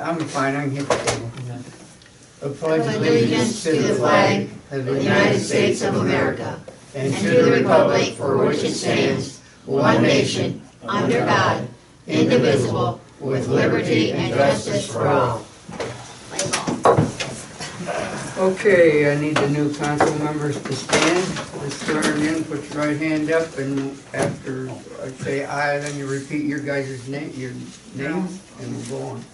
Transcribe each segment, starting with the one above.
I'm fine, I can hit the table. I pledge allegiance to the flag of the United States of America and to the republic for which it stands, one nation, under God, indivisible, with liberty and justice for all. Okay, I need the new council members to stand. Just turn in, put your right hand up, and after I say aye, then you repeat your guys' name, and we'll go on.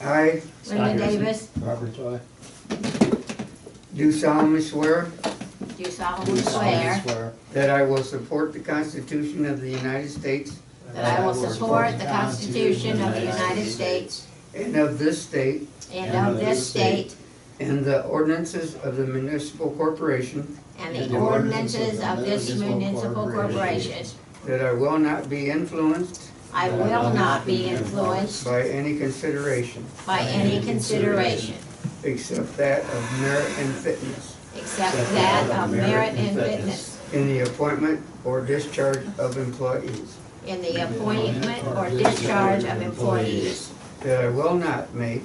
I, Linda Davis, Robert Toy. do solemnly swear do solemnly swear that I will support the Constitution of the United States that I will support the Constitution of the United States and of this state, and of this state, and the ordinances of the municipal corporation, and the ordinances of this municipal corporation. that I will not be influenced I will not be influenced by any consideration by any consideration except that of merit and fitness except that of merit and fitness in the appointment or discharge of employees, in the appointment or discharge of employees, that I will not make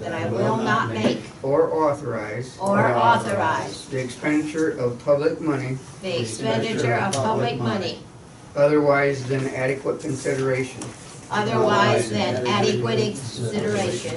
that I will not make or authorize or authorize the expenditure of public money the expenditure of public money otherwise than adequate consideration otherwise than adequate consideration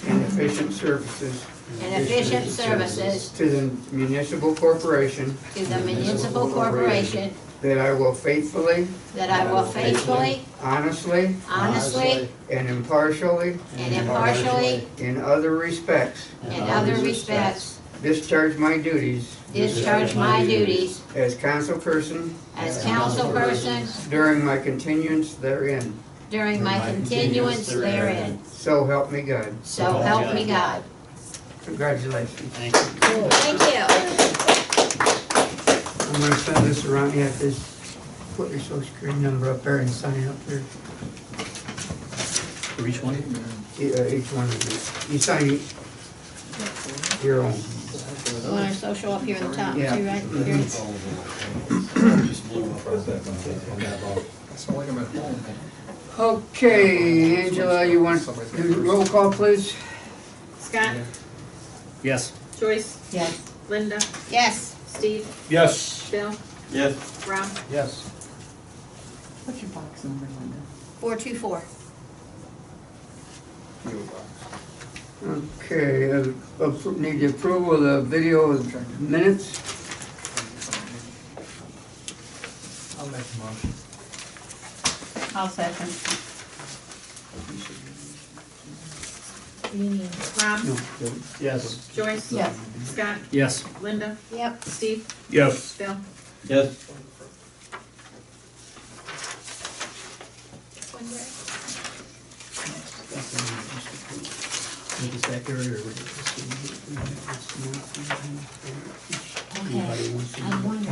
and efficient services and efficient services to the municipal corporation, to the municipal corporation, that I will faithfully, that I will faithfully, honestly, honestly, and impartially, and impartially, in other respects, in other respects, discharge my duties discharge my duties as councilperson as councilperson during my continuance therein. during my continuance therein. So help me God. So help me God. Congratulations. Thank you. Thank you. I'm gonna send this around. You have to put your social security number up there and sign up there. For each one? Each one of you. You sign your own. You want our social up here in the top Yeah. too, right? Here. Okay, Angela, you want to do the roll call, please? Scott, Yes. Joyce, Yes. Linda, Yes. Steve, Yes. Bill, Yes. Rob. Yes. What's your box number, Linda? 424. Okay, need the approval of the video minutes? I'll make a motion. I'll second. Rob, No. Yes. Joyce, Yes. Scott, Yes. Linda, Yep. Steve, Yes. Bill. Yes. Make this back area or Okay, I wonder.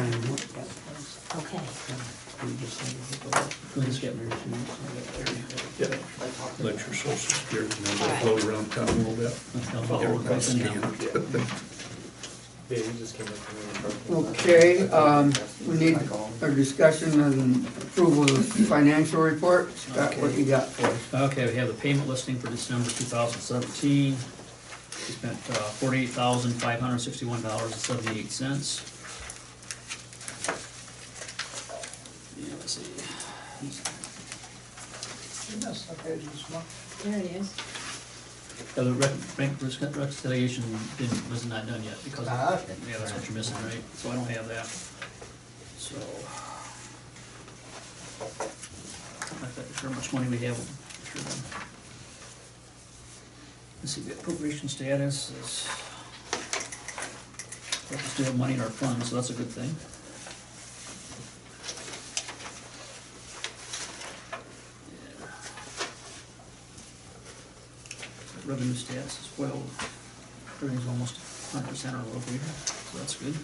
Okay. We'll just get rid Yeah, let your social security number All right. float around town a little bit. Everybody's scanned. Okay, we need a discussion on approval of financial report. Scott, what you got for us? Okay, we have the payment listing for December 2017. We spent $48,561.78. Yeah, let's see. There it is. The bank reconciliation was not done yet because, yeah, that's what you're missing, right? So I don't have that. So. I'm not sure how much money we have. Sure. Let's see, the appropriation status is, we still have money in our funds, so that's a good thing. Revenue status as well. Everything's almost 100% or a little greater, so that's good.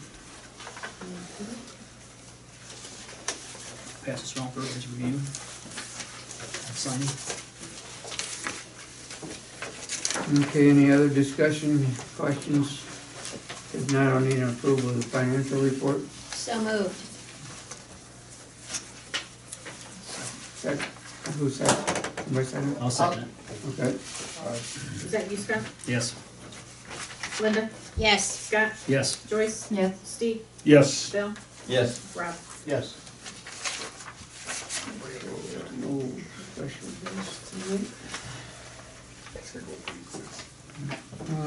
Pass this around for everybody's review. Signing. Okay, any other discussion, questions? If not, I'll need an approval of the financial report. So moved. Who's that? Somebody second it? I'll second it. Okay. Is that you, Scott? Yes. Linda? Yes. Scott? Yes. Joyce? Yes. Steve? Yes. Bill? Yes. Rob? Yes. No special guests tonight.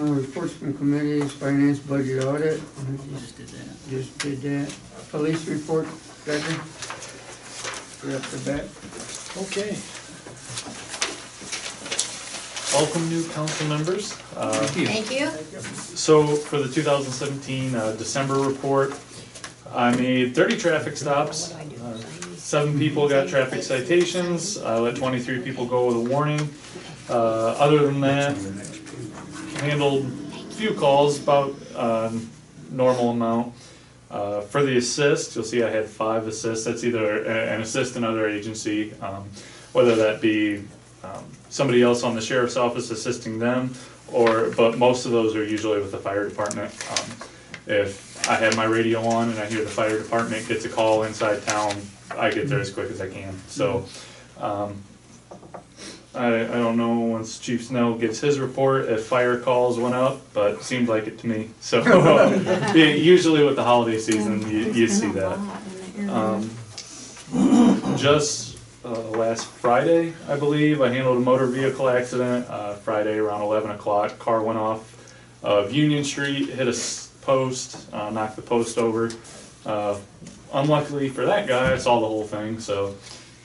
Reports from committees, finance, budget, audit. Just did that. Just did that. Police report, Becker. Right up the bat. Okay. Welcome new council members. Thank you. So for the 2017 December report, I made 30 traffic stops. 7 people got traffic citations. I let 23 people go with a warning. Other than that, handled a few calls, about normal amount. For the assist, you'll see I had 5 assists. That's either an assist in another agency, whether that be somebody else on the sheriff's office assisting them, but most of those are usually with the fire department. If I have my radio on and I hear the fire department gets a call inside town, I get there as quick as I can. So I don't know once Chief Snell gives his report if fire calls went up, but it seemed like it to me. So usually with the holiday season, you see that. Just last Friday, I believe, I handled a motor vehicle accident. Friday around 11 o'clock, car went off of Union Street, hit a post, knocked the post over. Unluckily for that guy, I saw the whole thing, so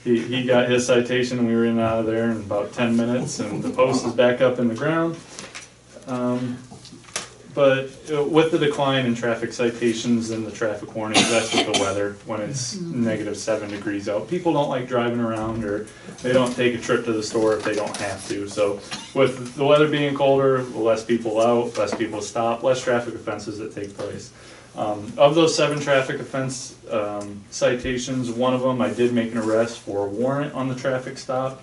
he got his citation and we were in and out of there in about 10 minutes and the post is back up in the ground. But with the decline in traffic citations and the traffic warnings, that's with the weather, when it's -7 degrees out. People don't like driving around, or they don't take a trip to the store if they don't have to. So with the weather being colder, less people out, less people stop, less traffic offenses that take place. Of those 7 traffic offense citations, one of them I did make an arrest for a warrant on the traffic stop.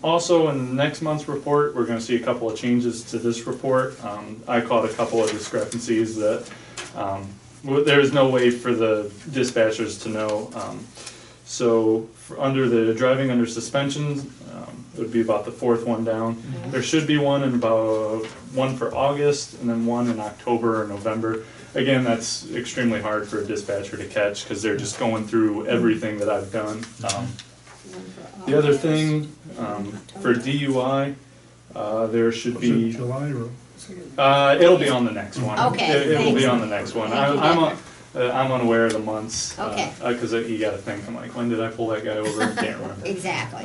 Also in next month's report, we're going to see a couple of changes to this report. I caught a couple of discrepancies that there's no way for the dispatchers to know. So under the driving under suspension, it would be about the 4th one down. There should be one for August and then one in October or November. Again, that's extremely hard for a dispatcher to catch because they're just going through everything that I've done. The other thing, for DUI, there should be, July or? it'll be on the next one. Okay, It will be thanks. on the next one. Thank you, I'm unaware of the months. Okay. Because you gotta think, I'm like, when did I pull that guy over? I can't remember. Exactly.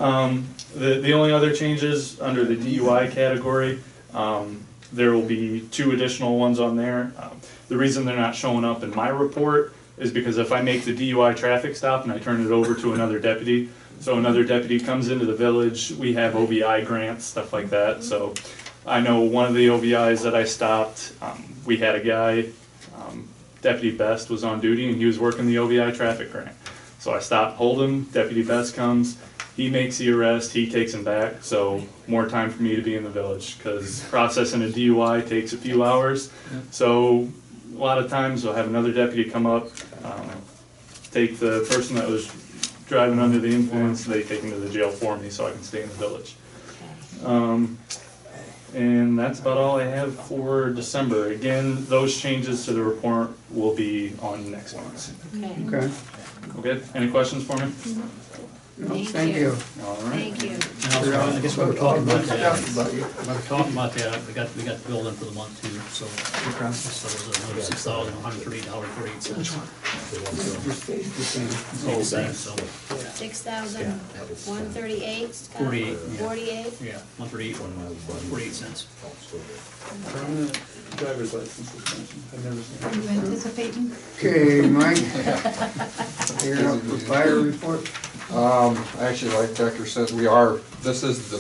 The only other changes under the DUI category, there will be 2 additional ones on there. The reason they're not showing up in my report is because if I make the DUI traffic stop and I turn it over to another deputy, so another deputy comes into the village, we have OVI grants, stuff like that. So I know one of the OVIs that I stopped, we had a guy, Deputy Best was on duty and he was working the OVI traffic grant. So I stopped, hold him, Deputy Best comes, he makes the arrest, he takes him back, so more time for me to be in the village, because processing a DUI takes a few hours. So a lot of times we'll have another deputy come up, take the person that was driving under the influence, they take him to the jail for me so I can stay in the village. And that's about all I have for December. Again, those changes to the report will be on next month. Okay. Okay. Okay, any questions for me? No, Thank thank you. you. All right. Thank you. And also, I guess we were talking about that. About you. We were talking about that, we got the bill in for the month too, so. So it was another $6,138.48. Just stays the same. It's all the same, so, 6,138, Scott? 48, yeah. 48? yeah, 138, 48 cents. Driver's license suspension, I've never seen Are you anticipating? Okay, Mike. You're up for fire report. Actually, like Decker said, this is the,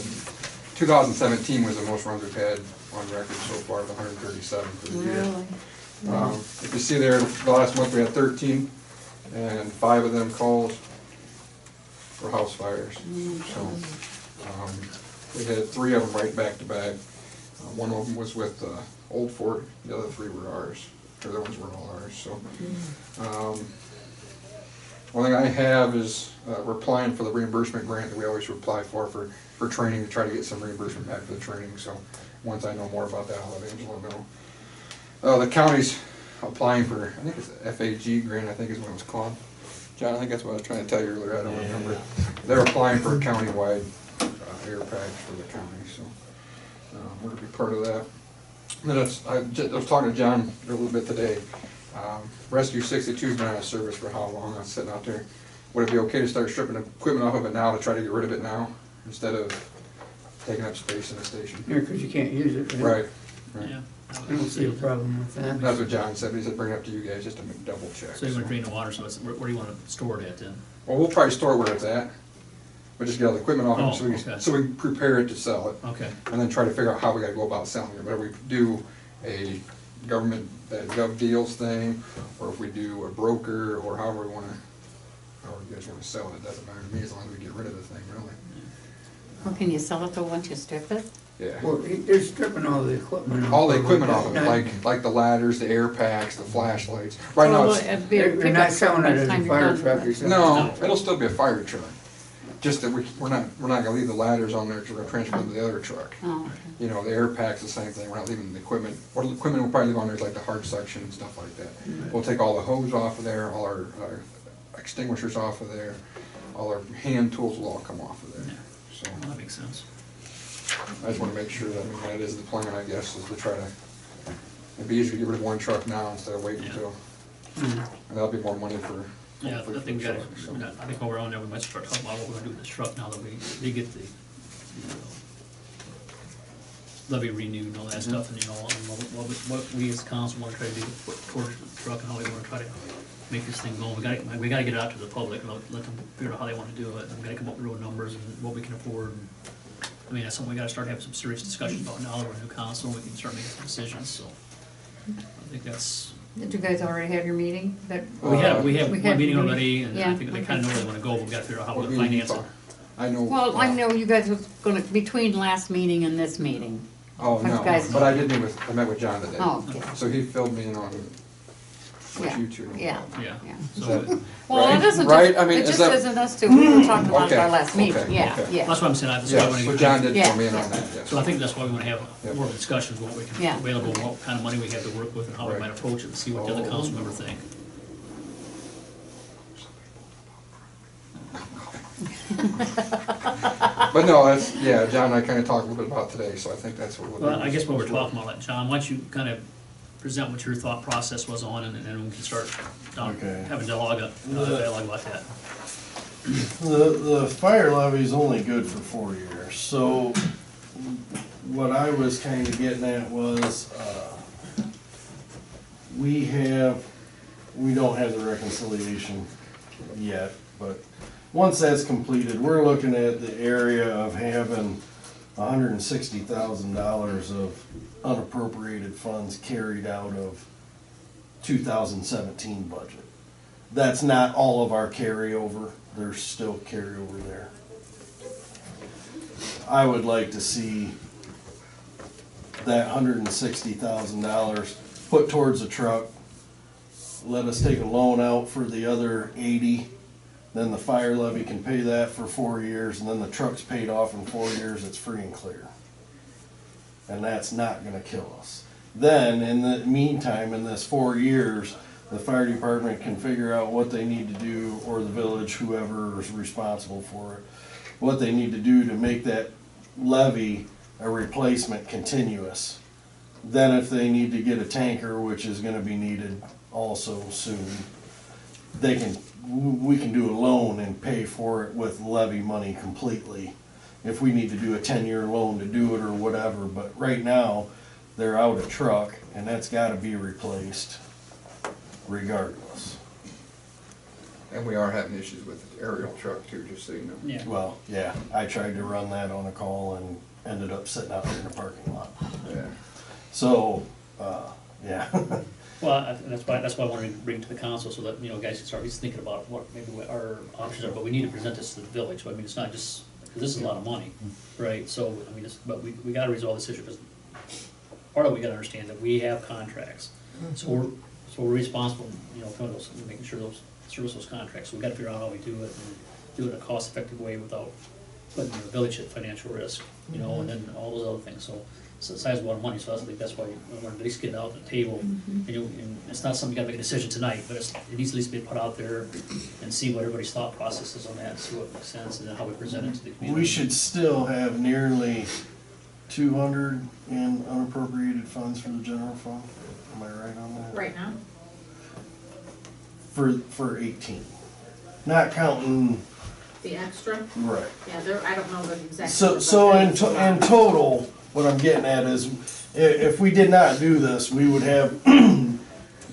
2017 was the most runs we've had on record so far, 137 for the year. If you see there, the last month we had 13, and 5 of them calls were house fires. So, we had 3 of them right back to back. One of them was with Old Fort, the other 3 were ours. The other ones weren't all ours, so. One thing I have is, we're applying for the reimbursement grant that we always apply for training, to try to get some reimbursement back for the training, so once I know more about that, I'll let Angela know. The county's applying for, I think it's the FAG grant, I think is what it was called. John, I think that's what I was trying to tell you earlier, I don't remember. They're applying for a countywide air patch for the county, so we're gonna be part of that. Then I was talking to John a little bit today. Rescue 62's been out of service for how long? I was sitting out there. Would it be okay to start stripping equipment off of it now to try to get rid of it now, instead of taking up space in the station? Yeah, because you can't use it. Right. Yeah. I don't see a problem with that. That's what John said, he said bring it up to you guys just to double check. So you're gonna drain the water, so it's, where do you wanna store it at then? Well, we'll probably store it where it's at, but just get all the equipment off Oh, it so we can prepare it to sell it. Okay, And then try to figure out how we gotta go about selling it, whether we do a government, gov deals thing, or if we do a broker, or however you guys wanna sell it, it doesn't matter to me as long as we get rid of the thing, really. Well, can you sell it though once you strip it? Yeah. Well, they're stripping all the equipment off. All the of it. equipment off of it, Not- like the ladders, the air packs, the flashlights. Right now, Well, it's, it'd be a They're pickup not truck selling by it the as time a you're fire done truck with or it. something. no, it'll still be a fire truck. Just that we're not gonna leave the ladders on there, because we're gonna transfer them to the other truck. Oh, okay. You know, the air pack's the same thing, we're not leaving the equipment, what the equipment we'll probably leave on there is like the hard suction and stuff like that. We'll take all the hose off of there, all our extinguishers off of there, all our hand tools will all come off of there. So, well, that makes sense. I just wanna make sure that, I mean, that is the plan, I guess, is to try to, it'd be easier to get rid of one truck now instead of waiting Yeah. until, Mm. and that'll be more money for. Yeah, hopefully I for think we the gotta, truck, so. I think while we're on there, we might start talking about what we're gonna do with this truck now that they get the levy renewed and all that stuff, and what we as council wanna try to do towards the truck and how we wanna try to make this thing go. We gotta get it out to the public, and let them figure out how they wanna do it, and we gotta come up with real numbers and what we can afford. I mean, that's something we gotta start having some serious discussions about now that we're a new council, and we can start making some decisions, so. I think that's, Did you guys already have your meeting? we have We one had meeting meeting. already, and I Yeah, think they okay. kinda know where they wanna go, but we gotta figure out how we're What gonna meeting you finance it. talk- I know. Well, I know you guys was gonna, between last meeting and this meeting. Oh, You no, guys- but I did meet I met with John today. Oh, okay. So he filled me in on what Yeah, you two know. yeah, Yeah. yeah. Is So, that- Well, Right? it isn't Right? I just, mean, it is just that- isn't us two, we were talking about it at our Okay, last meeting, okay, yeah, okay. yeah. that's what I'm saying, that's why I Yes, wanna so get. John did Yeah. fill me in on that, yes. So I think that's why we wanna have Yep. more discussions, what we can Yeah. available, what kind of money we have to work with, and how we Right. might approach it, and see what the other Oh. council members think. But no, that's, yeah, John and I kinda talked a little bit about today, so I think that's what we'll do. Well, I guess what we're talking about, like, John, why don't you kind of present what your thought process was on, and then we can start Okay. having dialogue about that. The fire levy is only good for 4 years, so what I was kinda getting at was, we don't have the reconciliation yet, but once that's completed, we're looking at the area of having $160,000 of unappropriated funds carried out of 2017 budget. That's not all of our carryover, there's still carryover there. I would like to see that $160,000 put towards a truck. Let us take a loan out for the other 80, then the fire levy can pay that for 4 years, and then the truck's paid off in 4 years, it's free and clear. And that's not gonna kill us. Then, in the meantime, in this 4 years, the fire department can figure out what they need to do, or the village, whoever is responsible for it, what they need to do to make that levy a replacement continuous. Then if they need to get a tanker, which is gonna be needed also soon, we can do a loan and pay for it with levy money completely. If we need to do a 10-year loan to do it or whatever, but right now, they're out a truck and that's gotta be replaced regardless. And we are having issues with the aerial truck too, just so you know. Yeah. Well, yeah, I tried to run that on a call and ended up sitting out there in the parking lot. Yeah. So, yeah. Well, that's why I wanted to bring it to the council, so that, guys can start at least thinking about what maybe what our options are, but we need to present this to the village, so I mean, it's not just, because this is a lot of money, right? So, I mean, but we gotta resolve this issue, because part of it, we gotta understand that we have contracts, so we're responsible, for those, making sure those service those contracts, so we gotta figure out how we do it, and do it in a cost-effective way without putting the village at financial risk, you know, and then all those other things, so it's a sizable amount of money, so I think that's why we want to at least get it out on the table. And it's not something you gotta make a decision tonight, but it needs at least be put out there and see what everybody's thought process is on that, see what makes sense, and then how we present it to the community. We should still have nearly 200 in unappropriated funds for the general fund. Am I right on that? Right now? For 18. Not counting, The extra? right. Yeah, there, I don't know the exact. So, number, so but in, it's a lot. in total, what I'm getting at is, if we did not do this, we would have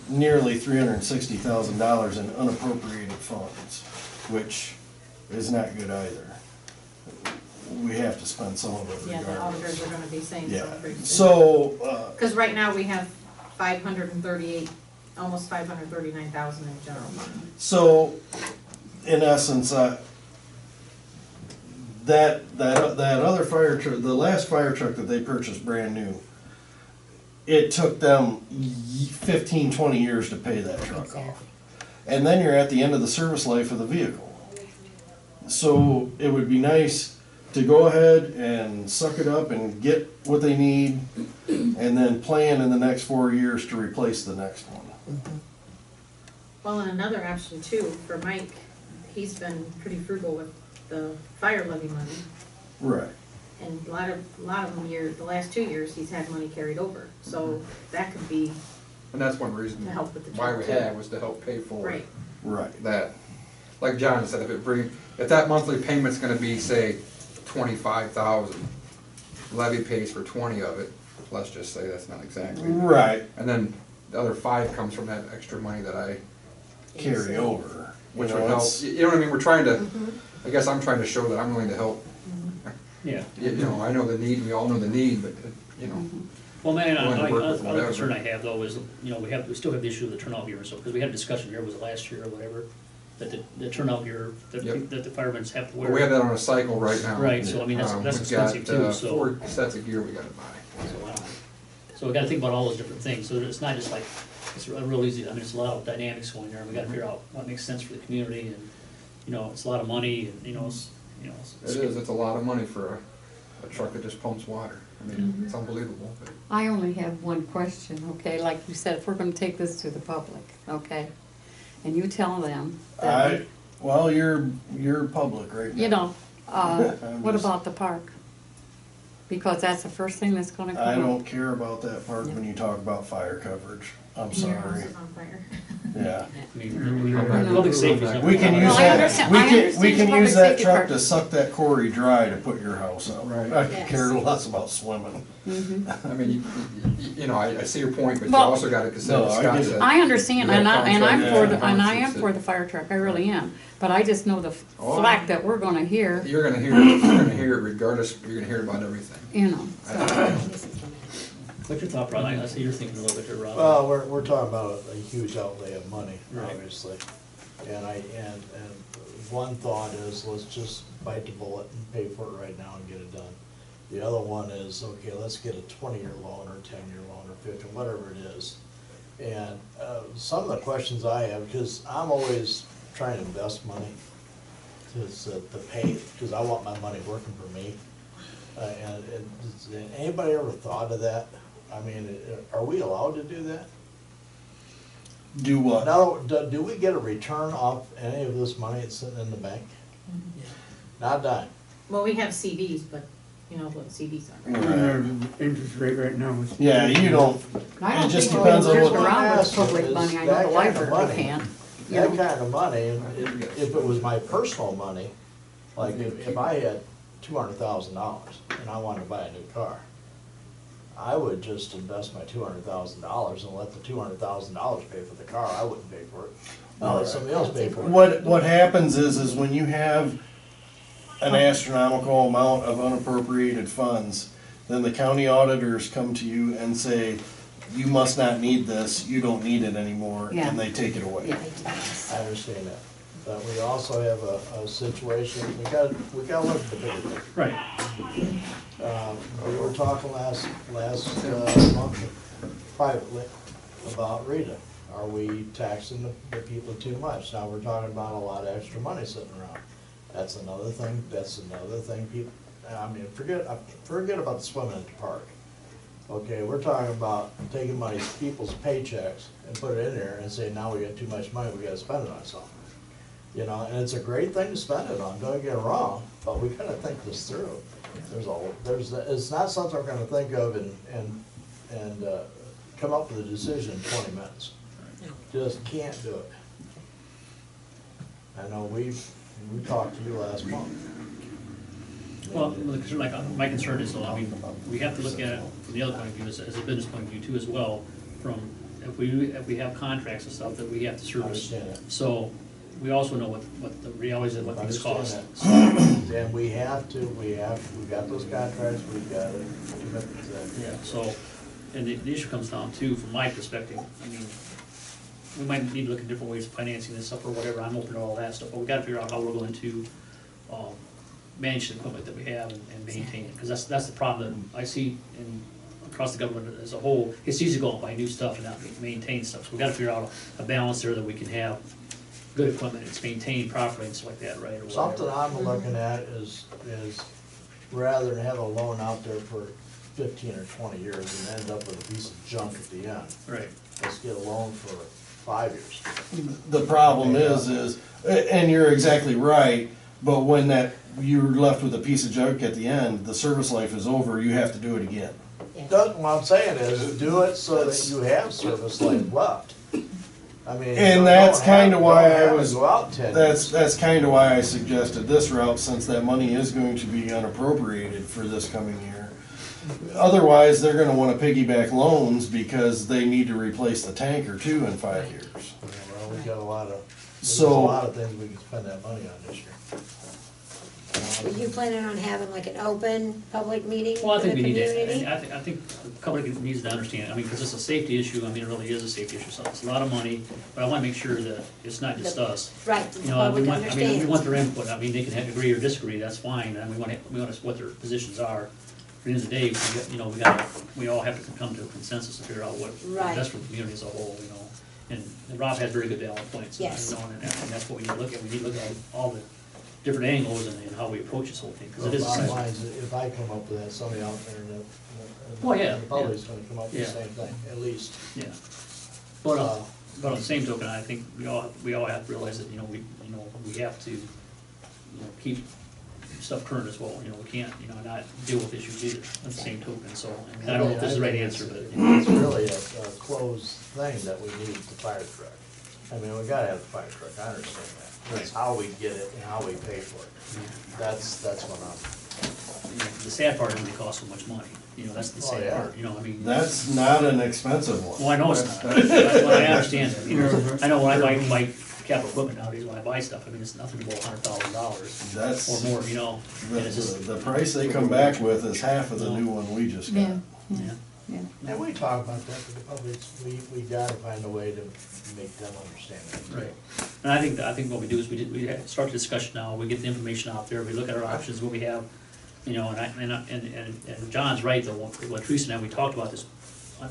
nearly $360,000 in unappropriated funds, which is not good either. We have to spend some of it Yeah, the regardless. auditors are gonna be saying Yeah, something. so, Cause right now we have 538, almost 539,000 in general fund. so, in essence, that other fire truck, the last fire truck that they purchased brand new, it took them 15, 20 years to pay that truck off. And then you're at the end of the service life of the vehicle. So it would be nice to go ahead and suck it up and get what they need, and then plan in the next 4 years to replace the next one. Well, and another option too, for Mike, he's been pretty frugal with the fire levy money. Right. And a lot of them the last 2 years, he's had money carried over, so that could be, And that's one reason To help with the why truck, we too. had, was to help pay for right, Right. that. Like John said, if that monthly payment's gonna be, say, 25,000, levy pays for 20 of it, let's just say that's not exactly. Right. And then the other 5 comes from that extra money that I, Carry over. which You would know, help, it's- you know what I mean, we're trying to, I guess I'm trying to show that I'm willing to help. Yeah. You know, I know the need, we all know the need, but, you know, Well, man, Willing to work with another whatever. concern I have though is, you know, we still have the issue of the turnout gear and stuff, because we had a discussion here, was it last year or whatever, that the turnout gear, that Yep. that the firemen have to wear. but we have that on a cycle right now. Right, so I mean, that's We've expensive got, too, so. 4 sets of gear we gotta buy. So we gotta think about all those different things, so it's not just like, it's a real easy, I mean, it's a lot of dynamics going there, and we gotta figure out what makes sense for the community, and, you know, it's a lot of money, and, you know, It is, it's a lot of money for a truck that just pumps water. I mean, it's unbelievable, but. I only have one question, okay? Like you said, if we're gonna take this to the public, okay? And you tell them that, Well, you're public right now. you know, I'm what just- about the park? Because that's the first thing that's gonna come up. I don't care about that part when you talk about fire coverage. I'm your house sorry. is on fire. Yeah. I mean, public safety is. We can use Well, I that, understand- we I can understand the use public that safety truck part. to suck that quarry dry to put your house up. Right. I could Yes. care less about swimming. I mean, you know, I see your point, but you Well- also gotta consider No, what I Scott get it. said. I understand, You and got I'm contract for the, with and I am the- for the fire truck, I really am. But I just know the Oh, flack that we're gonna hear, You're gonna hear it regardless, you're gonna hear about everything. you know, so. What's your thought, Ron? I see you're thinking a little bit here, Ron. Well, we're talking about a huge outlay of money, Right. obviously. And one thought is, let's just bite the bullet and pay for it right now and get it done. The other one is, okay, let's get a 20-year loan or 10-year loan or 15, whatever it is. And some of the questions I have, because I'm always trying to invest money to pay, because I want my money working for me. Has anybody ever thought of that? I mean, are we allowed to do that? Do what? Now, do we get a return off any of this money that's sitting in the bank? Not a dime. Well, we have CDs, but you know what CDs are. And the interest rate right now is. Yeah, you don't, I It don't just think depends on we're what- around with Yes, public it's money, I that know the kind of library money. can. You That know, kind of money, and if it was my personal money, like if I had $200,000 and I wanted to buy a new car, I would just invest my $200,000 and let the $200,000 pay for the car. I wouldn't pay for it. I'll let somebody else pay for it. what happens is when you have an astronomical amount of unappropriated funds, then the county auditors come to you and say, you must not need this, you don't need it anymore, Yeah. and they take it away. yeah. I understand that. But we also have a situation, we gotta look at the bigger picture. Right. We were talking last month privately about Rita. Are we taxing the people too much? Now, we're talking about a lot of extra money sitting around. That's another thing people, I mean, forget about the swimming at the park. Okay, we're talking about taking people's paychecks and put it in there and say, now we got too much money, we gotta spend it on something. You know, and it's a great thing to spend it on, don't get it wrong, but we gotta think this through. It's not something we're gonna think of and come up with a decision in 20 minutes. Just can't do it. I know we talked to you last month. Well, my concern is, though, I mean, we have to look at it from the other point of view, as a business point of view too as well, from, if we have contracts and stuff that we have to service. Understand that. So, we also know what the realities of what things cost. And we've got those contracts, we've got it. Yeah, so, and the issue comes down to, from my perspective, I mean, we might need to look at different ways of financing this stuff or whatever, I'm open to all that stuff, but we gotta figure out how we're going to, manage the equipment that we have and maintain it, because that's the problem that I see across the government as a whole. It's easy to go out and buy new stuff and not maintain stuff, so we gotta figure out a balance there that we can have good equipment, it's maintained properly and stuff like that, right, or whatever. Something I'm looking at is rather than have a loan out there for 15 or 20 years and end up with a piece of junk at the end. Right. Let's get a loan for 5 years. The problem is, and you're exactly right, but when you're left with a piece of junk at the end, the service life is over, you have to do it again. What I'm saying is, do it so that you have service life left. I mean. And that's kinda why I was, Go out 10 years. that's kinda why I suggested this route, since that money is going to be unappropriated for this coming year. Otherwise, they're gonna wanna piggyback loans because they need to replace the tanker too in 5 years. Well, we got a lot of things we can spend that money on this year. Were you planning on having like an open, public meeting Well, I for the think we need community? to, I think the public needs to understand, I mean, because it's a safety issue, I mean, it really is a safety issue, so it's a lot of money, but I wanna make sure that it's not just us. Right, the You know, public we understands. want their input, I mean, they can agree or disagree, that's fine, and we want what their positions are. At the end of the day, we all have to come to a consensus to figure out what's Right. best for the community as a whole, you know. And Rob has very good valid points, you Yes. know, and that's what we need to look at, we need to look at all the different angles and how we approach this whole thing, because it is. Bottom line is, if I come up with that, somebody out there in Well, yeah, the public's gonna come up with yeah. the same thing, at least. Yeah, but on the same token, I think we all have to realize that, we have to, keep stuff current as well, we can't, not deal with issues either, at the same token, so, I mean, I don't know if this is the right answer, but. It's really a closed thing that we need the fire truck. I mean, we gotta have the fire truck, I understand that. That's how we get it and how we pay for it. That's what The sad part is they cost so much money, that's the Oh, sad yeah. part, I mean. That's not an expensive one. Well, I know it's not, I understand that, I know when I buy capital equipment nowadays, when I buy stuff, I mean, it's nothing below $100,000 That's, or more, and it's just, the price they come back with is half of the new one we just got. Yeah, yeah. yeah. And we talk about that to the public, we gotta find a way to make them understand it. Right, and I think what we do is we start the discussion now, we get the information out there, we look at our options, what we have, and John's right, though, what Teresa and I, we talked about this,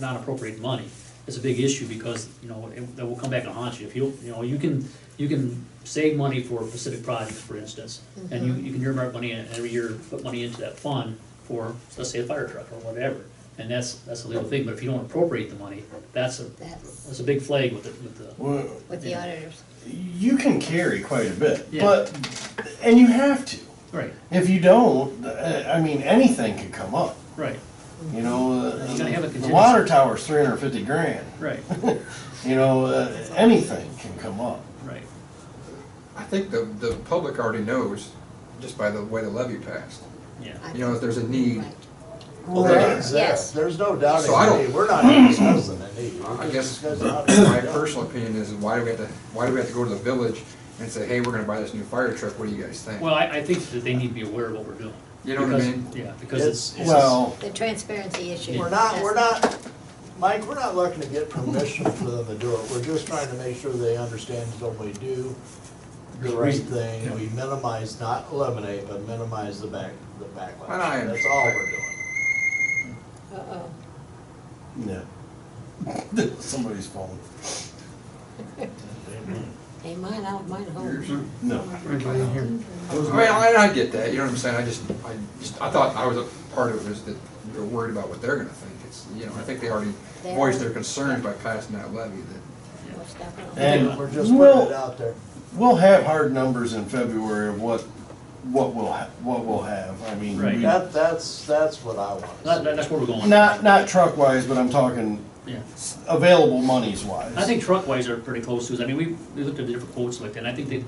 non-appropriated money, it's a big issue, because, that will come back and haunt you, if you can save money for specific projects, for instance, and you can earmark money, and every year, put money into that fund for, let's say, a fire truck or whatever, and that's a legal thing, but if you don't appropriate the money, that's a big flag with the. Well, With the auditors. you can carry quite a bit, Yeah. and you have to. Right, If you don't, I mean, anything can come up. right, You know, You gotta have a the contingency. water tower's $350,000. right, Anything can come up. right. I think the public already knows, just by the way the levy passed, Yeah. if there's a need. Right. Well, that is there, Yes. there's no doubt So I in don't- the need, we're not even discussing the need. We're I just guess discussing how to get my it done. personal opinion is, why do we have to go to the village and say, hey, we're gonna buy this new fire truck, what do you guys think? Well, I think that they need to be aware of what we're doing. You know what I Because- mean? Yeah, because it's. Well, The transparency issue. We're not, Mike, we're not looking to get permission for them to do it, we're just trying to make sure they understand that when we do the right thing, we minimize, not eliminate, but minimize the backlash. And I That's all we're doing. Uh-oh. yeah. Somebody's phone. Ain't mine, I don't mind home. No. Everybody in here. I get that, you know what I'm saying, I thought I was a part of it, is that you're worried about what they're gonna think. It's, you know, I think they already voiced their concerns by passing that levy, that Most definitely. And We're just putting it out there. we'll have hard numbers in February of what we'll have. I mean, Right. That's what I want. That's where we're going. not truck wise, but I'm talking Yeah. available monies wise. I think truck wise are pretty close to us. I mean, we looked at the different quotes like that, and I think the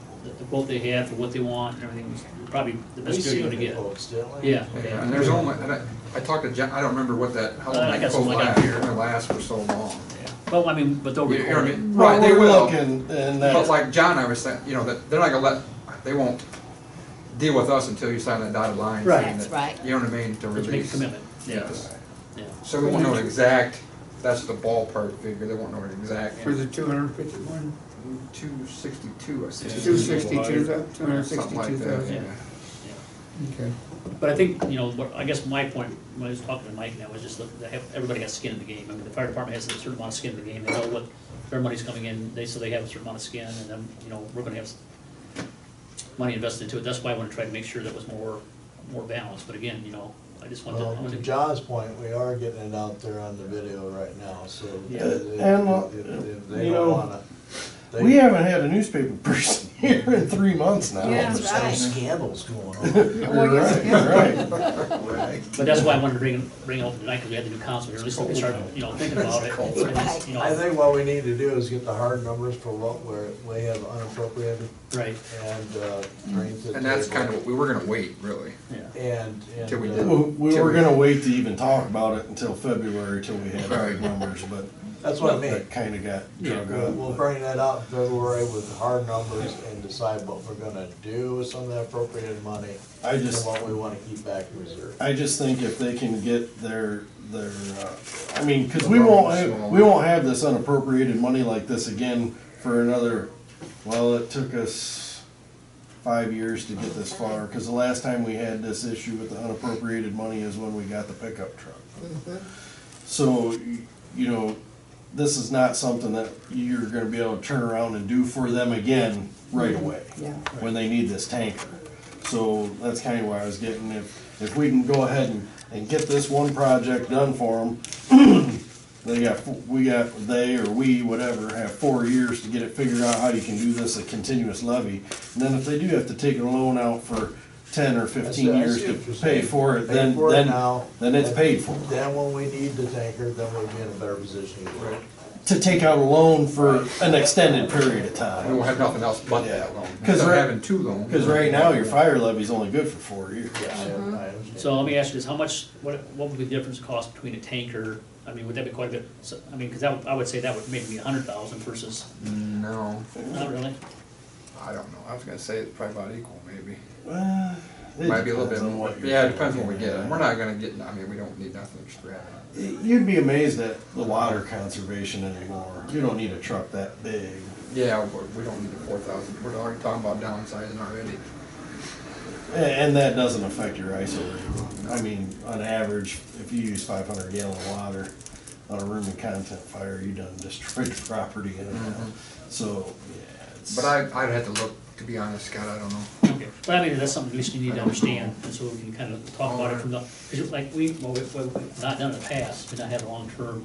quote they had for what they want and everything was probably the We best deal seen you're gonna the get. quotes, didn't we? Yeah. yeah, and there's only, and I talked to John, I don't remember what that, how long I that got quote some like out lasts, here. it's gonna last for so long. Yeah. Well, I mean, but they'll You know what I record it. mean? Right, Right, they we're will. looking, and But that, like John, I was saying, you know, that they're not gonna they won't deal with us until you sign that dotted line. Right. saying That's that- right. You know what I mean, to Let's release. make a commitment. Yeah. Yes. Yeah. So we won't know an exact, that's the ballpark figure, they won't know an exact. For the 251, 262, I think. 262, Something like that, 262,000. yeah. Okay. But I think, you know, I guess my point, when I was talking to Mike, now was just look, everybody has skin in the game. I mean, the fire department has a certain amount of skin in the game. They know what their money's coming in, so they have a certain amount of skin, and then, you know, we're gonna have money invested into it. That's why I wanna try to make sure that was more balanced. But again, you know, I just want Well, to to. John's point, we are getting it out there on the video right now, so. Yeah. If they you don't know, wanna. they- we haven't had a newspaper person here in 3 months now. Yeah. There's Right. some scandals going on. Right. But that's why I wanted to bring it up tonight, because we had the new council here. At least we can start, you know, thinking about it. Right. You know, I think what we need to do is get the hard numbers for what we have unappropriated right. and, bring it to the And that's table. kind of what, we were gonna wait, really. Yeah. And. Till we uh, did. We were gonna wait to even talk about it until February, till we had hard numbers, but That's what I mean. that kinda got drug We'll up. bring that out in February with hard numbers and decide what we're gonna do with some of that appropriated money I and just, what we wanna keep back in reserve. I just think if they can get their, I mean, cause we won't have this unappropriated money like this again for another, well, it took us 5 years to get this far, cause the last time we had this issue with the unappropriated money is when we got the pickup truck. So, you know, this is not something that you're gonna be able to turn around and do for them again right away. Yeah. When they need this tanker. So that's kinda where I was getting, if we can go ahead and get this one project done for them, we, whatever, have 4 years to get it figured out how you can do this a continuous levy. And then if they do have to take a loan out for 10 or 15 I see years what to you're pay saying. for it, Pay then, for it then, now, then it's and paid for. Then when we need the tanker, then we'll be in a better position to do it. To take out a loan for an extended period of And time. we'll have nothing else but that loan. 'Cause Instead of right- having 2 loans. Cause right now, your fire levy's only good for 4 years. Yeah, I understand. So let me ask you this, how much, what would be the difference cost between a tanker? I mean, would that be quite a bit, I mean, because I would say that would maybe be 100,000 versus, No, not really? I don't know, I was gonna say it's probably about equal, maybe. It Might be a little bit depends on more, what you're yeah, it depends what we looking get, at. and we're not gonna get, I mean, we don't need nothing extra. You'd be amazed at the water conservation anymore. You don't need a truck that big. Yeah, we don't need the 4,000, we're already talking about downsizing already. And that doesn't affect your ISO rating. I mean, on average, if you use 500 gallon of water on a room and content fire, you done destroyed the property in and out. So, yeah, it's. But I'd have to look, to be honest, Scott, I don't know. Okay, but I mean, that's something at least you need to understand, and so we can kind of talk about it from the, because like we've not done in the past, we've not had a long-term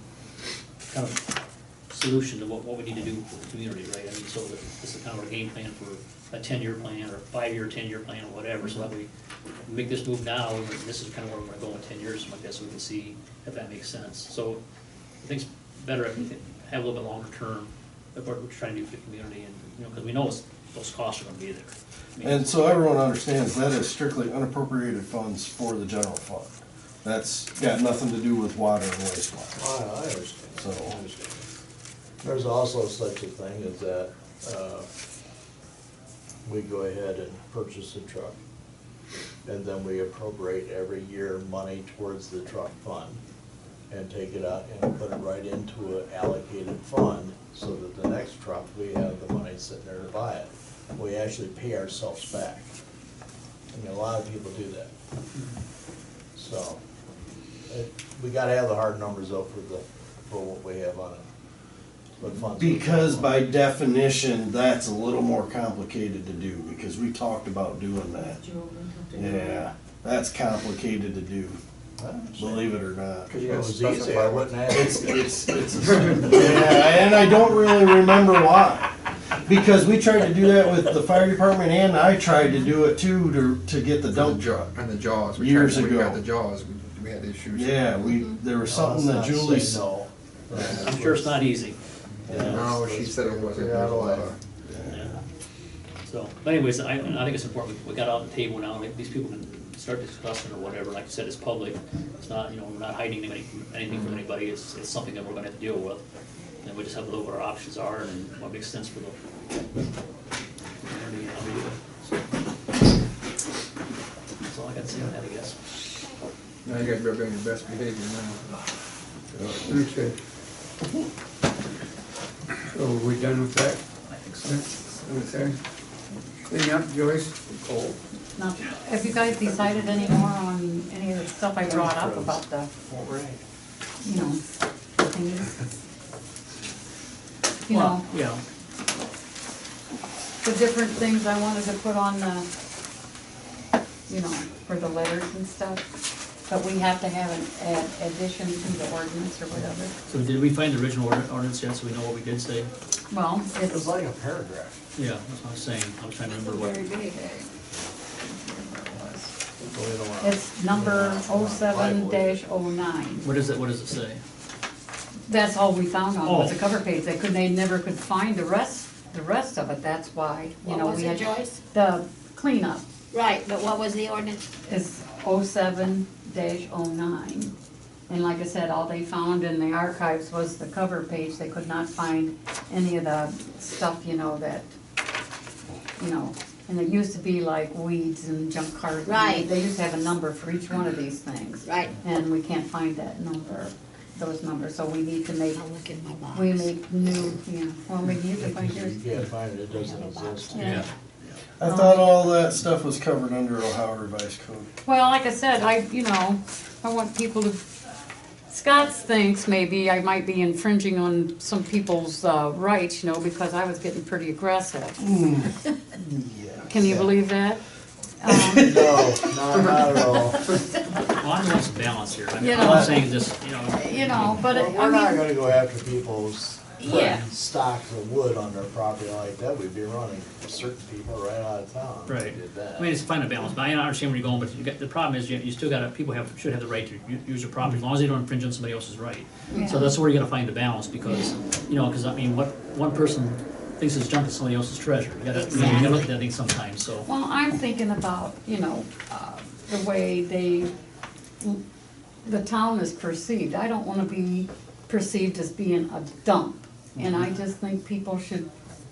kind of solution to what we need to do for the community, right? I mean, so this is kind of our game plan for a 10-year plan, or 5-year, 10-year plan, or whatever, so that we make this move now, and this is kind of where we're gonna go in 10 years, something like that, so we can see if that makes sense. So I think it's better if we have a little bit longer term, of what we're trying to do for the community, and, you know, because we know those costs are gonna be there. I mean, And so everyone understands that is strictly unappropriated funds for the general fund. That's got nothing to do with water and wastewater. I understand. So- I understand. There's also such a thing as that, we go ahead and purchase a truck. And then we appropriate every year money towards the truck fund. And take it out and put it right into an allocated fund, so that the next truck, we have the money sitting there to buy it. We actually pay ourselves back. I mean, a lot of people do that. So, we gotta have the hard numbers though for what we have on it. But funds. Because by definition, that's a little more complicated to do, because we talked about doing that. Yeah, that's complicated to do, believe it or not. Cause you If it gotta was easy, I specify what, wouldn't ask you. Yeah, and I don't really remember why. Because we tried to do that with the fire department, and I tried to do it too, to get the dump truck. and the jaws. We Years tried- We got ago. the jaws, we had issues. Yeah, there was something that Let's not Julie. say no. I'm sure it's not easy. No, she said it wasn't. Figure out a way. Yeah. So, but anyways, I think it's important, we got it on the table now, like, these people can start discussing or whatever, like I said, it's public, it's not, you know, we're not hiding anything from anybody, it's something that we're gonna have to deal with. And we just have to look what our options are and what makes sense for the community and how we do it. So, that's all I gotta say on that, I guess. Now you guys better be on your best behavior now. Okay. So are we done with that? I think so. Okay. Clean up, Joyce? Cold. Now, have you guys decided any more on any of the stuff I brought up about the, you know, thingies? You know, Well, yeah, the different things I wanted to put on the, you know, for the letters and stuff. But we have to have an addition to the ordinance or whatever. so did we find the original ordinance yet, so we know what we did say? Well, It was it's like a paragraph. Yeah, that's what I was saying, I was trying to remember what. very big. Go ahead on. It's number 07-09. What is it, what does it say? That's all we found on was the Oh. cover page. They never could find the rest of it. That's why, you What know, was we it, had Joyce? the cleanup Right, but what was the ordinance? is 07-09. And like I said, all they found in the archives was the cover page. They could not find any of the stuff, you know, that, you know, and it used to be like weeds and junk cars. Right. They used to have a number for each one of these things. Right. And we can't find that number, those numbers, so we need to make, I'll look in my box. we make new, yeah, well, maybe you can find You yours. can't find it, it doesn't exist. Yeah. I thought all that stuff was covered under Ohio Revised Code. Well, like I said, I want people to, Scott thinks maybe I might be infringing on some people's rights, you know, because I was getting pretty aggressive. Yeah. Can you believe that? No, not at all. Well, I want some balance here, I mean, You all know. I'm saying is just, you know, You know, but it- We're not I mean, gonna go after people's Yeah. stocks of wood on their property like that. We'd be running certain people right out of town. if we Right. did that. I mean, it's find a balance, but I understand where you're going, but the problem is, you still gotta, people should have the right to use your property, as long as they don't infringe on somebody else's right. So that's where you gotta find the balance, because, you know, cause I mean, what one person thinks is junk is somebody else's treasure. You gotta look at that thing sometimes, so. well, I'm thinking about, you know, the way the town is perceived. I don't wanna be perceived as being a dump. And I just think people should,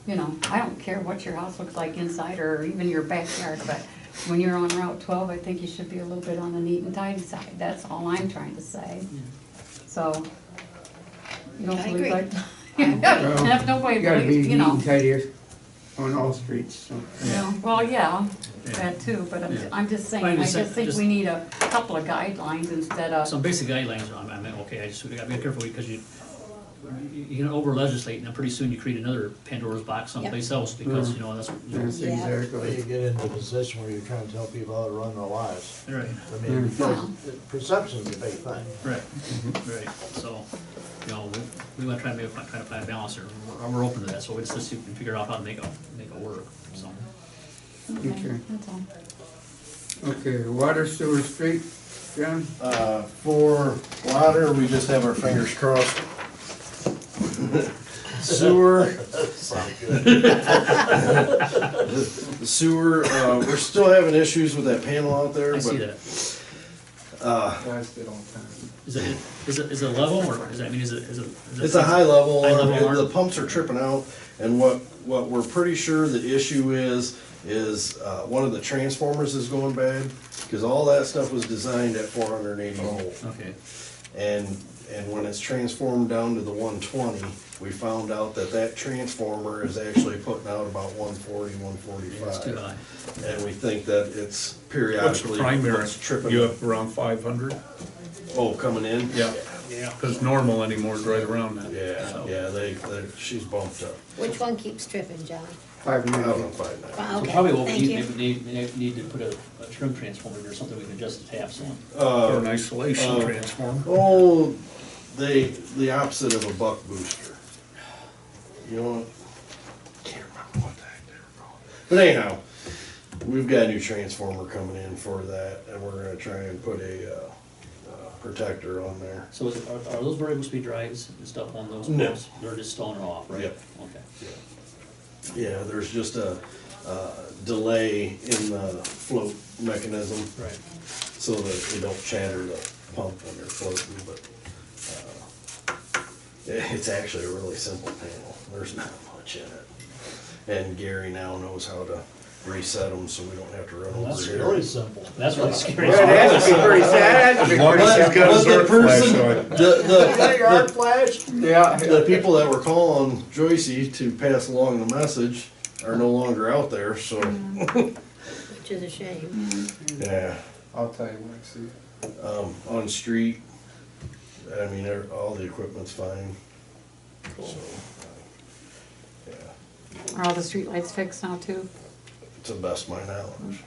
you know, I don't care what your house looks like inside or even your backyard, but when you're on Route 12, I think you should be a little bit on the neat and tidy side. That's all I'm trying to say. So, you don't I believe agree. like, and if nobody You gotta be believes, neat you know. and tidy on all streets, so. Yeah, well, yeah, Yeah. that too, but Yeah. I'm just saying, I'm I just just saying- think we need a couple of guidelines instead of, Some basic guidelines, I mean, okay, we gotta be careful, because you can over legislate, and then pretty soon you create another Pandora's box someplace else, because, you know, that's, That's Yeah. Well, exactly. you get into a position where you're trying to tell people how to run their lives. right, I mean, because Well. perception's a big thing. right, right, so, you know, we wanna try to find a balance here, we're open to that, so let's see if we can figure out how to make it work, so. okay, that's all. Okay, water, sewer, street, John? For water, we just have our fingers crossed. Sewer, Sound good. the sewer, we're still having issues with that panel out there, I see but, that. Guys did all the time. Is it level, or is it, I mean, is it? it's a high level, High level alarm? the pumps are tripping out, and what we're pretty sure the issue is one of the transformers is going bad, cause all that stuff was designed at 480 volt. Okay, And when it's transformed down to the 120, we found out that transformer is actually putting out about 140, 145. it's too high. And we think that it's What's the periodically primary? what's tripping. You have around 500? Oh, coming in? Yeah. Yeah. Cause normal anymore is right around that. She's bumped up. Which one keeps tripping, John? 590. Out on 590. So Okay, probably what we thank need, you. maybe need to put a trim transformer or something we can adjust the taps on. Or an isolation uh, transformer. Oh, the opposite of a buck booster. You know what? Can't remember what the heck they were called. But anyhow, we've got a new transformer coming in for that, and we're gonna try and put a protector on there. So are those variable speed drives and stuff on those No. poles? They're just on and off, right? Yep. Okay. Yeah, there's just a delay in the float mechanism, Right. so that they don't chatter the pump when they're floating, but it's actually a really simple panel. There's not much in it. And Gary now knows how to reset them, so we don't have to run over It's here. really simple. That's really scary. Yeah, that has to be pretty sad, that has to be pretty sad. But the person, You got your arc flash? Yeah. the people that were calling Joycey to pass along the message are no longer out there, so, Which is a shame. yeah. I'll tell you when I see it. On street, I mean, all the equipment's fine. So, yeah, Are all the streetlights fixed now too? to the best of my knowledge.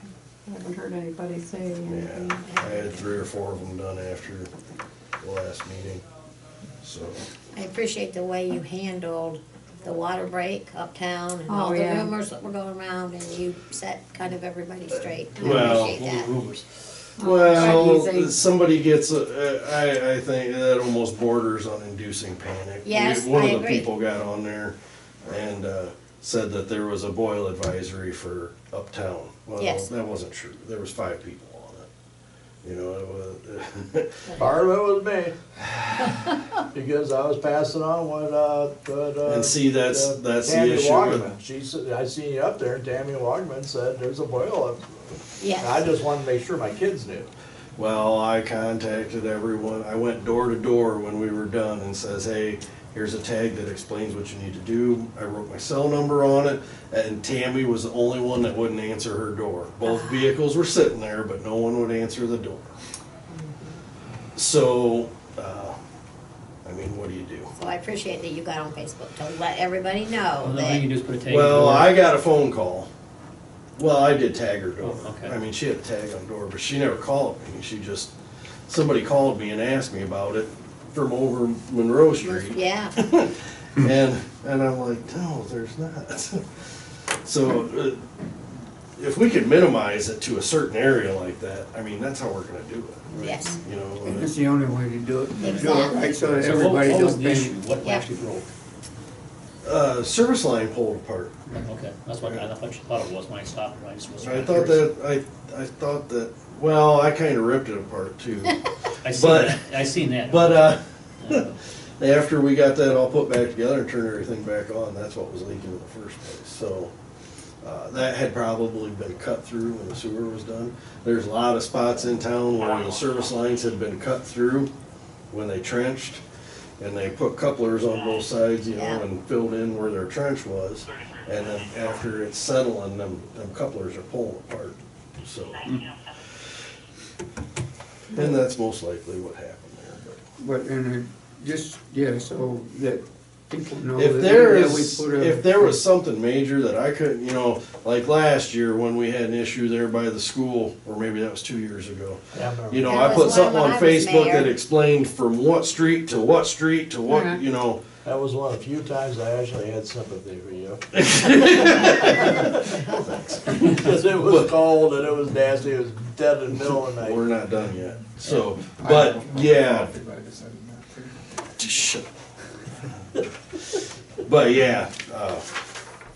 I haven't heard anybody say anything. Yeah, I had 3 or 4 of them done after the last meeting, so. I appreciate the way you handled the water break uptown and all Oh, the yeah. rumors that were going around, and you set kind of everybody straight. I Well, appreciate that. Rumors. Well, easy. somebody gets, I think that almost borders on inducing panic. Yes, One I of the agree. people got on there and said that there was a boil advisory for uptown. Well, Yes. that wasn't true. There was 5 people on it. You know, it was, Part of it was me. Because I was passing on what, and see, that's the Tammy issue. Walkman. She said, I seen you up there, and Tammy Walkman said, there's a boil up. I Yes, just wanted to make sure my kids knew. Well, I contacted everyone. I went door to door when we were done and says, hey, here's a tag that explains what you need to do. I wrote my cell number on it, and Tammy was the only one that wouldn't answer her door. Both vehicles were sitting there, but no one would answer the door. So, I mean, what do you do? so I appreciate that you got on Facebook to let everybody know Well, then all you can that, do is put a tag. Well, on I got a phone call. Well, I did tag her door. Oh, okay. I mean, she had a tag on door, but she never called me. She just, somebody called me and asked me about it from over Monroe Street. yeah, And I'm like, no, there's not. So, if we could minimize it to a certain area like that, I mean, that's how we're gonna do it. yes. You know, It's the only way to do it. Do it Exactly. right so that So everybody what was don't the panic. issue? What Yeah. actually broke? service line pulled apart. Okay, that's what I thought it was when I stopped, I just was. I thought that, well, I kinda ripped it apart too. I seen but- that, I seen that. But, Uh, after we got that all put back together and turned everything back on, that's what was leaking in the first place. So, that had probably been cut through when the sewer was done. There's a lot of spots in town where the service lines had been cut through when they trenched. And they put couplers on both sides, you know, Yeah. and filled in where their trench was. And then after it's settling, them couplers are pulling apart, so. And that's most likely what happened there, but. But, and it just, yeah, so that people know If that there that we is, put a. if there was something major that I couldn't, you know, like last year when we had an issue there by the school, or maybe that was 2 years ago. Yeah, I remember. You know, There I was put one something when on I was Facebook mayor. that explained from what street to what street to what, Mhm. you know. That was one of the few times I actually had sympathy for you. Because it was cold and it was nasty, it was dead in the middle of the We're night. not done yet, so, but, yeah. Just shut up. But, yeah,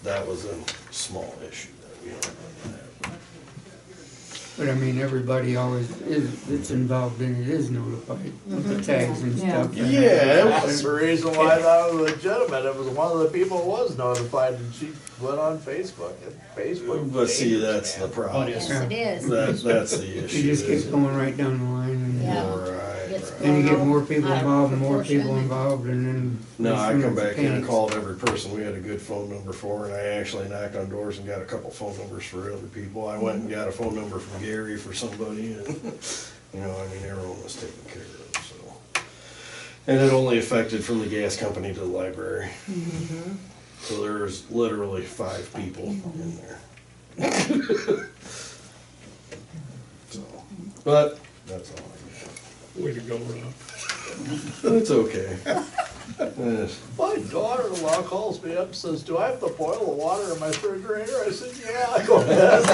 that was a small issue that we had. But I mean, everybody always is, that's involved in it is notified with the tags and Yeah. stuff. Yeah. That's the reason why I thought it was legitimate, it was one of the people who was notified, and she went on Facebook, and Facebook. But see, dangerous, that's the man. problem. Yes, it is. That's the issue. You just keep isn't it? going right down the line and. Yeah. Right, Gets right. Then you get blown more people out of involved and more proportion. people involved and then. No, I pretty come soon back it's in and panic. called every person we had a good phone number for, and I actually knocked on doors and got a couple phone numbers for other people. I went and got a phone number from Gary for somebody, and, you know, I mean, everyone was taken care of, so. And it only affected from the gas company to the library. So there's literally 5 people in there. So, but that's all I Way to go, Rob. got. It's okay. My daughter-in-law calls me up and says, do I have to boil the water in my refrigerator? I said, yeah, go ahead.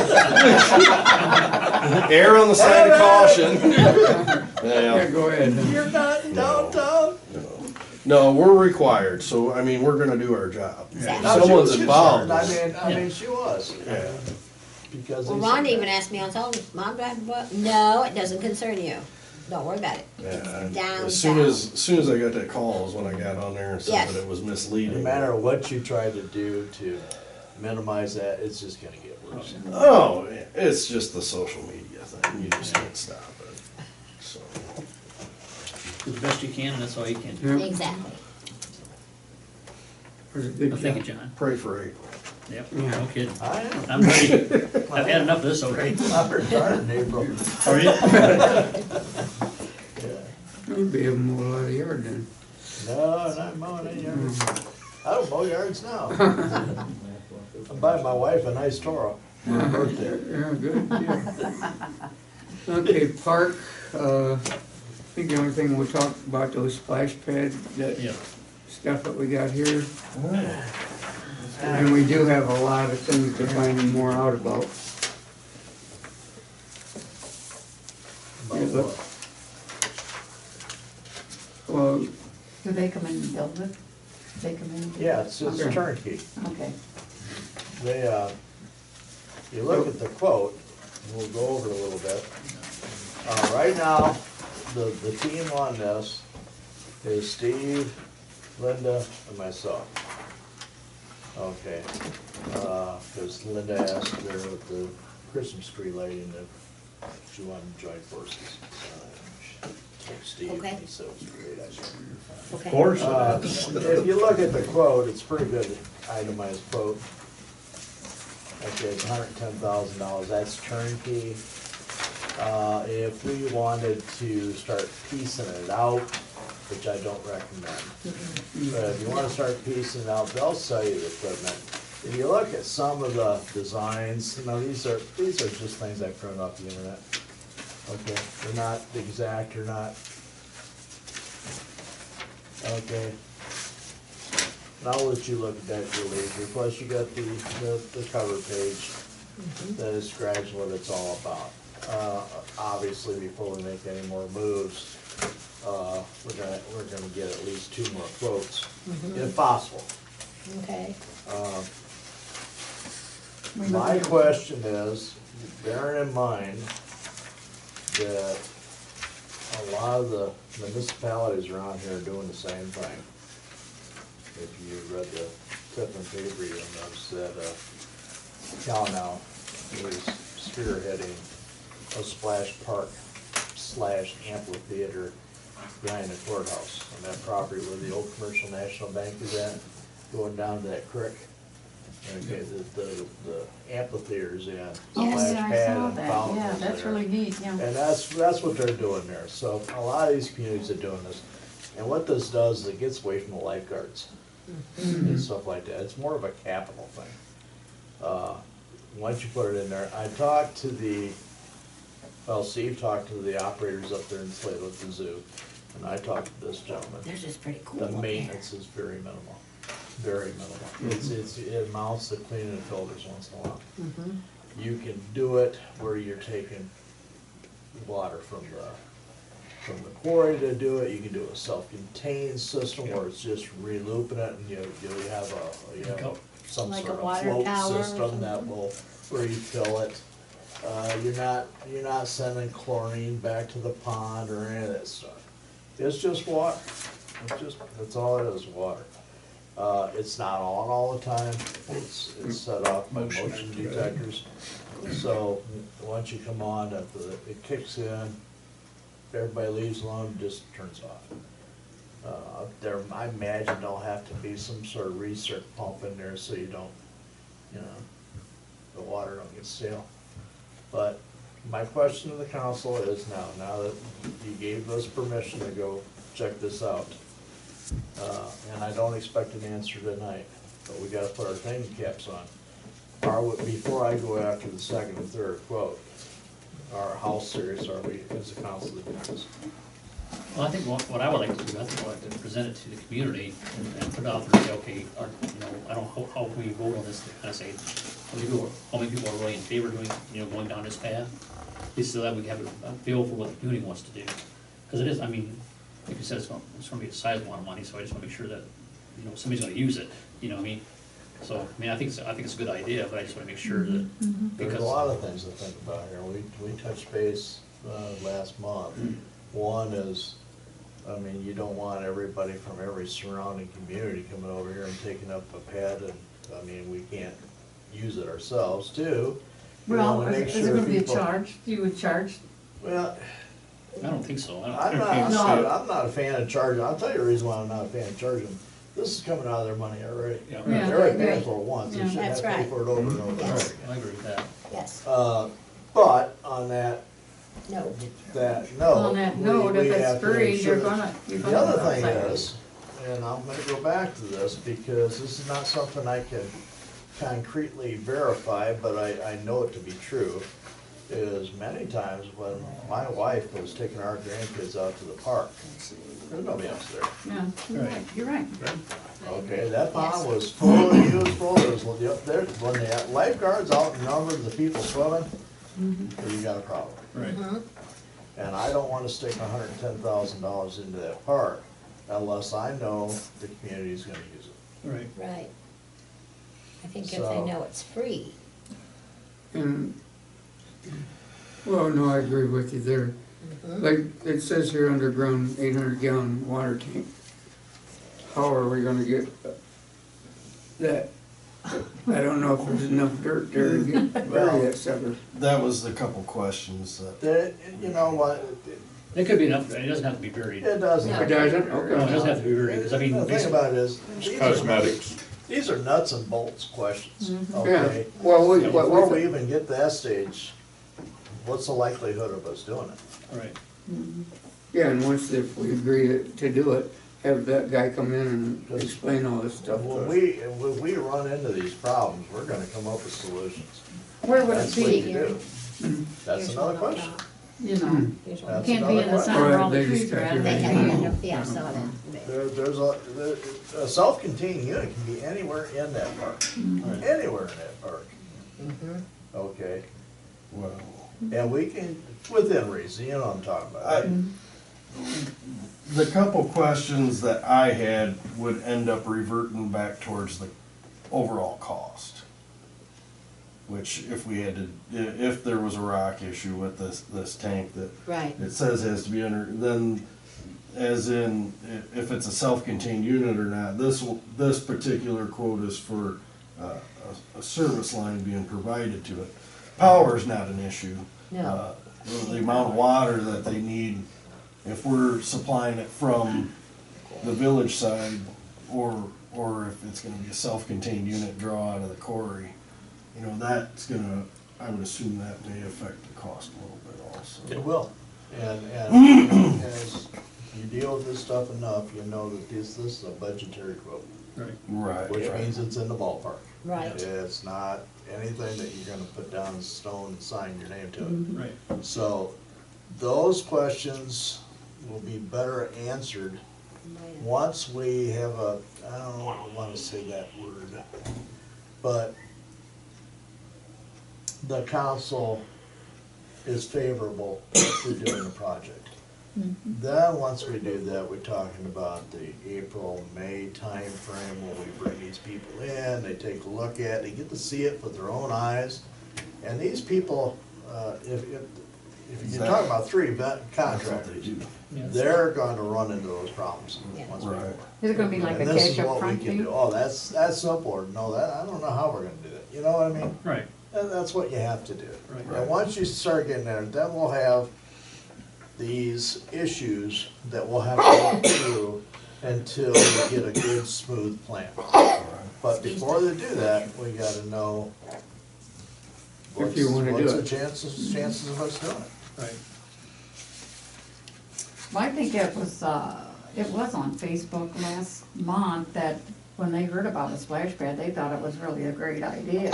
Err on the side of caution. Yeah, Yeah. go ahead. You're not in downtown. No, we're required, so I mean, we're gonna do our job. No, she Someone's was involved. concerned. I mean, she was. Yeah. Because Well, they Ron said even asked me on phone, Mom, do I have a book? No, it doesn't concern you. Don't worry about it. Yeah, Down, as soon down. as I got that call is when I got on there and said Yes. that it was no misleading. matter what you try to do to minimize that, it's just gonna get worse. Oh, it's just the social media thing. You just can't stop it. So, Do the best you can, and that's all you can do. Yeah, Exactly. was a good Well, thank you, job. John. pray for April. Yep, Yeah. no kidding. I am. I'm ready. I've had enough of this already. I'm retired in April. Are you? Yeah. You'll be able to mow a lot of yard then. No, not mowing any yards. I don't mow yards now. I'm buying my wife a nice Toro for her birthday. Yeah, good, yeah. Okay, park, I think the only thing we'll talk about those splash pads, that Yeah. stuff that we got here. And we do have a lot of things to find more out about. About look. what? Well, Do they come in and build it? They come in? and build Yeah, it? it's Okay. turnkey. Okay. They, you look at the quote, and we'll go over it a little bit. Right now, the team on this is Steve, Linda, and myself. Okay, cause Linda asked her with the Christmas tree lighting if she wanted to join forces. She told Steve, Okay. and he said it was a great idea. Okay. Of course it is. If you look at the quote, it's pretty good itemized quote. Okay, it's $110,000, that's turnkey. If we wanted to start piecing it out, which I don't recommend, but if you wanna start piecing it out, they'll sell you the equipment. If you look at some of the designs, you know, these are just things I printed off the internet. Okay, they're not exact, they're not. Okay. Now I'll let you look at that at your leisure, plus you got the cover page that describes what it's all about. Obviously, before we make any more moves, we're gonna get at least 2 more quotes, if possible. Okay. We My look at- question is, bearing in mind that a lot of the municipalities around here are doing the same thing. If you read the Tiffin paper, you'll notice that Cal is spearheading a splash park / amphitheater behind the courthouse on that property where the old Commercial National Bank is at, going down to that creek. Okay, the amphitheater's in, Oh, splash yeah, I pad saw and that, fountains yeah, that's there. really neat, yeah. And that's what they're doing there, so a lot of these communities are doing this. And what this does is it gets away from the lifeguards and stuff like that, it's more of a capital thing. Once you put it in there, I talked to Steve talked to the operators up there in Slado at the zoo, and I talked to this gentleman. Theirs is pretty cool The up there. maintenance is very minimal, very minimal. It amounts to cleaning the filters once in a while. You can do it where you're taking water from the quarry to do it. You can do a self-contained system where it's just re-looping it, and you have some Like a sort of water float tower or system that will refill it. You're not sending chlorine back to the pond or any of that stuff. It's just water. That's all it is, water. It's not on all the time. It's set off by motion detectors. So, once you come on, it kicks in, if everybody leaves alone, it just turns off. I imagine there'll have to be some sort of recirc pump in there so you don't, the water don't get stale. But my question to the council is now that you gave us permission to go check this out, and I don't expect an answer tonight, but we gotta put our thinking caps on. Before I go after the second and third quote, how serious are we as a council to do this? Well, I think what I would like to do, I think I'd like to present it to the community and put it out there and say, okay, I don't know, how can we vote on this, to kind of say, how many people are really in favor of doing, going down this path? At least so that we have a feel for what the community wants to do. Because it is, I mean, like you said, it's gonna be a sizable amount of money, so I just wanna make sure that, somebody's gonna use it, you know what I mean? So, I mean, I think it's a good idea, but I just wanna make sure that, There's because. a lot of things to think about here. We touched base last month. One is, I mean, you don't want everybody from every surrounding community coming over here and taking up a pad, and, I mean, we can't use it ourselves. Two, we Well, wanna make is there sure gonna be a people. charge? You would charge? Well, I don't think so. I'm not a fan of charging. I'll tell you the reason why I'm not a fan of charging. This is coming out of their money already. Yeah. Yeah. They're already paying for it once. They Yeah. shouldn't have That's to pay right. for it over and over and over Yes. again. I agree with that. Yes, But on that no. note. On that note, we if have it's to make free, sure- you're gonna The other thing outside. is, and I'm gonna go back to this because this is not something I can concretely verify, but I know it to be true, is many times when my wife was taking our grandkids out to the park, there's nobody else there. Yeah, you're right. Okay, that pond was full, it was full, there was, when the lifeguards outnumbered the people swimming, you got a problem. Right. And I don't wanna stick $110,000 into that park unless I know the community's gonna use it. Right. Right. I think if they So- know it's free. And, well, no, I agree with you there. Like, it says here underground 800-gallon water tank. How are we gonna get that? I don't know if there's enough dirt there to bury that sucker. That was the couple questions that, You know what, It could be enough, it doesn't have to be buried. it doesn't. No. It doesn't? No, it Okay. doesn't have to be buried, because I mean. The thing about it is, Cosmetics. these are nuts and bolts questions, Yeah, okay? well, Before we even get to that stage, what's the likelihood of us doing it? Right. yeah, and once if we agree to do it, have that guy come in and explain all this stuff to When us. when we run into these problems, we're gonna come up with solutions. Where would it That's what you be? do. That's Here's another one on question. top. You know, Here's one. it That's can't be in another the question. center where all Or the they just trees are got at. their They Yeah. have, yeah, some of them. There's a self-contained unit can be anywhere in that park, anywhere in that park, okay? well, And we can, within reason, you know what I'm talking about, right? the couple questions that I had would end up reverting back towards the overall cost. Which if we had to, if there was a rock issue with this tank that Right. it says has to be under, then as in, if it's a self-contained unit or not, this particular quote is for a service line being provided to it. Power's not an issue. No. The amount of water that they need, if we're supplying it from the village side, or if it's gonna be a self-contained unit draw out of the quarry, that's gonna, I would assume that may affect the cost a little bit also. It will. And as you deal with this stuff enough, you know that this is a budgetary quote, Right. which means it's in the ballpark. Right. It's not anything that you're gonna put down in stone and sign your name to it. Right. So those questions will be better answered once we have I don't want to say that word, but the council is favorable to doing the project. Then, once we do that, we're talking about the April, May timeframe when we bring these people in, they take a look at it, they get to see it with their own eyes. And these people, if you're talking about three That's what they contractors, do. they're gonna run into those problems. Yeah. once we do Right. it. Is it gonna be like a And this is cash up what we front can fee? do. Oh, that's simple, or no, I don't know how we're gonna do that, you know what I mean? Right. And that's what you have to do. Right. And once you start getting there, then we'll have these issues that we'll have to work through until we get a good, smooth plan. But before they do that, we gotta know If you wanna do what's it. the chances of us doing it? Right. Well, I think it was on Facebook last month that when they heard about a splash pad, they thought it was really a great idea.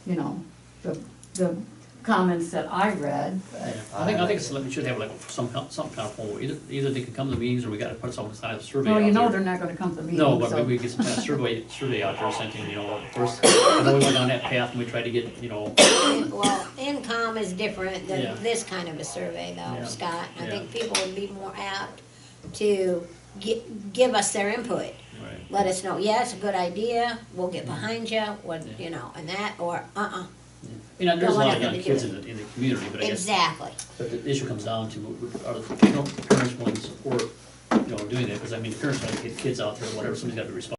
You know, the comments that I read, but Yeah, I think it's, we should have like some kind of poll, either they can come to the meetings or we gotta put some kind of survey out well, you know there. they're not gonna come to meetings, No, but so. maybe we get some kind of survey out there, something, you know, first, I know we went down that path and we tried to get, you know, Well, income is different Yeah. than this kind of a survey Yeah. though, Scott. I Yeah. think people would be more apt to give us their input. right. Let us know, yeah, it's a good idea, we'll get behind you, what, you know, and that, or, You know, there's a Don't lot of want young anything to kids in the community, but I guess, exactly. but the issue comes down to, are the, you know, parents willing to support, you know, doing that, because I mean, parents want to get kids out there, whatever, somebody's gotta be responsible